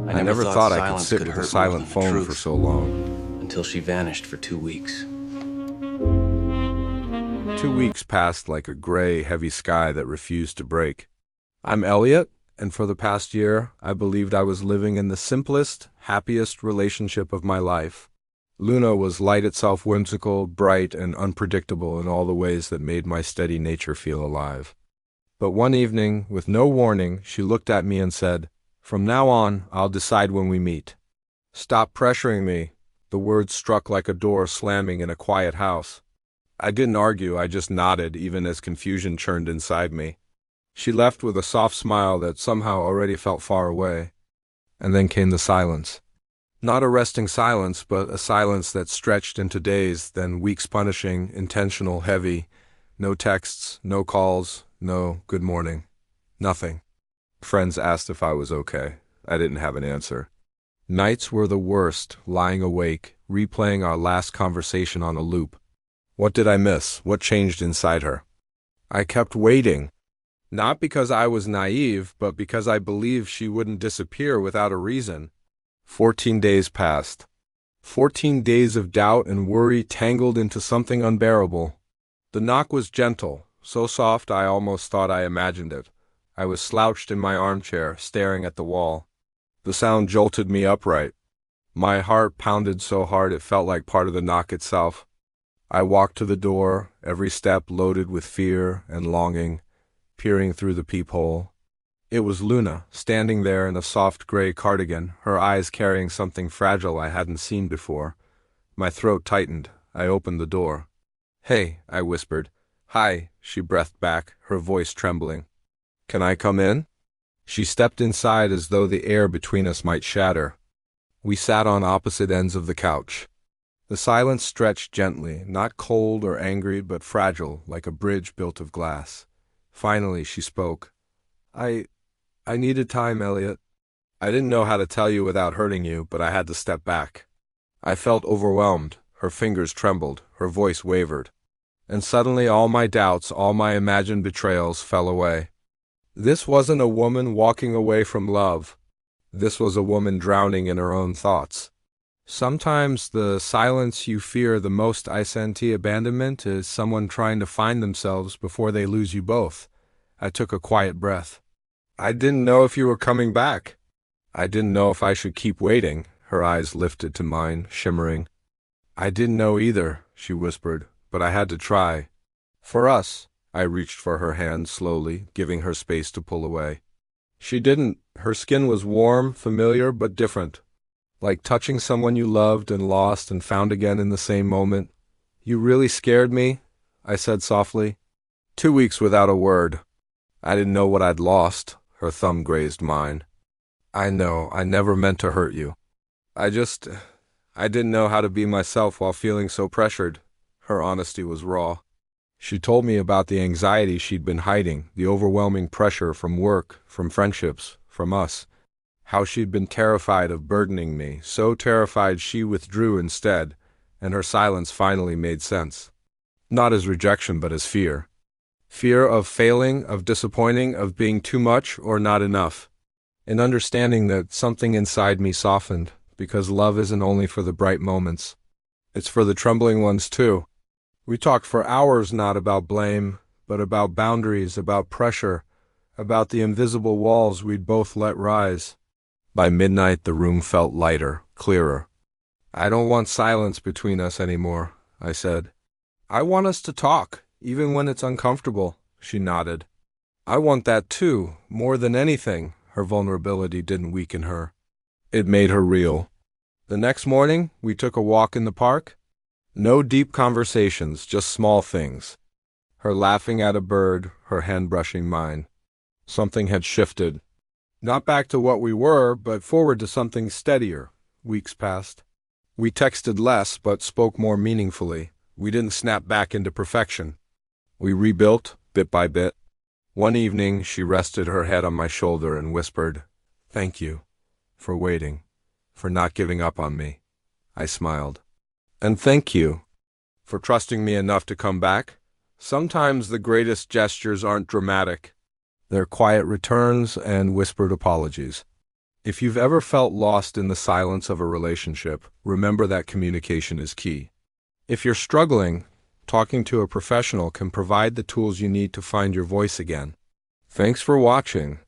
I never thought I could sit with a silent phone for so long. Until she vanished for 2 weeks. 2 weeks passed like a gray, heavy sky that refused to break. I'm Elliot, and for the past year, I believed I was living in the simplest, happiest relationship of my life. Luna was light itself, whimsical, bright, and unpredictable in all the ways that made my steady nature feel alive. But one evening, with no warning, she looked at me and said, "From now on, I'll decide when we meet." "Stop pressuring me." The words struck like a door slamming in a quiet house. I didn't argue, I just nodded, even as confusion churned inside me. She left with a soft smile that somehow already felt far away. And then came the silence. Not a resting silence, but a silence that stretched into days, then weeks, punishing, intentional, heavy. No texts, no calls, no good morning. Nothing. Friends asked if I was okay. I didn't have an answer. Nights were the worst, lying awake, replaying our last conversation on a loop. What did I miss? What changed inside her? I kept waiting. Not because I was naive, but because I believed she wouldn't disappear without a reason. 14 days passed. 14 days of doubt and worry tangled into something unbearable. The knock was gentle, so soft I almost thought I imagined it. I was slouched in my armchair, staring at the wall. The sound jolted me upright. My heart pounded so hard it felt like part of the knock itself. I walked to the door, every step loaded with fear and longing, peering through the peephole. It was Luna, standing there in a soft gray cardigan, her eyes carrying something fragile I hadn't seen before. My throat tightened. I opened the door. "Hey," I whispered. "Hi," she breathed back, her voice trembling. "Can I come in?" She stepped inside as though the air between us might shatter. We sat on opposite ends of the couch. The silence stretched gently, not cold or angry, but fragile, like a bridge built of glass. Finally, she spoke. I needed time, Elliot. I didn't know how to tell you without hurting you, but I had to step back." I felt overwhelmed. Her fingers trembled, her voice wavered. And suddenly all my doubts, all my imagined betrayals fell away. This wasn't a woman walking away from love. This was a woman drowning in her own thoughts. Sometimes the silence you fear the most, I sent abandonment, is someone trying to find themselves before they lose you both. I took a quiet breath. "I didn't know if you were coming back." I didn't know if I should keep waiting. Her eyes lifted to mine, shimmering. "I didn't know either," she whispered, "but I had to try. For us." I reached for her hand slowly, giving her space to pull away. She didn't. Her skin was warm, familiar, but different. Like touching someone you loved and lost and found again in the same moment. "You really scared me," I said softly. 2 weeks without a word. I didn't know what I'd lost. Her thumb grazed mine. "I know, I never meant to hurt you. I didn't know how to be myself while feeling so pressured." Her honesty was raw. She told me about the anxiety she'd been hiding, the overwhelming pressure from work, from friendships, from us. How she'd been terrified of burdening me, so terrified she withdrew instead, and her silence finally made sense. Not as rejection, but as fear. Fear of failing, of disappointing, of being too much or not enough. An understanding that something inside me softened, because love isn't only for the bright moments. It's for the trembling ones too. We talked for hours not about blame, but about boundaries, about pressure, about the invisible walls we'd both let rise. By midnight the room felt lighter, clearer. "I don't want silence between us anymore," I said. "I want us to talk, even when it's uncomfortable," she nodded. "I want that too, more than anything." Her vulnerability didn't weaken her. It made her real. The next morning, we took a walk in the park. No deep conversations, just small things. Her laughing at a bird, her hand brushing mine. Something had shifted. Not back to what we were, but forward to something steadier. Weeks passed. We texted less, but spoke more meaningfully. We didn't snap back into perfection. We rebuilt, bit by bit. One evening, she rested her head on my shoulder and whispered, "Thank you for waiting, for not giving up on me." I smiled. "And thank you for trusting me enough to come back." Sometimes the greatest gestures aren't dramatic. They're quiet returns and whispered apologies. If you've ever felt lost in the silence of a relationship, remember that communication is key. If you're struggling, talking to a professional can provide the tools you need to find your voice again. Thanks for watching.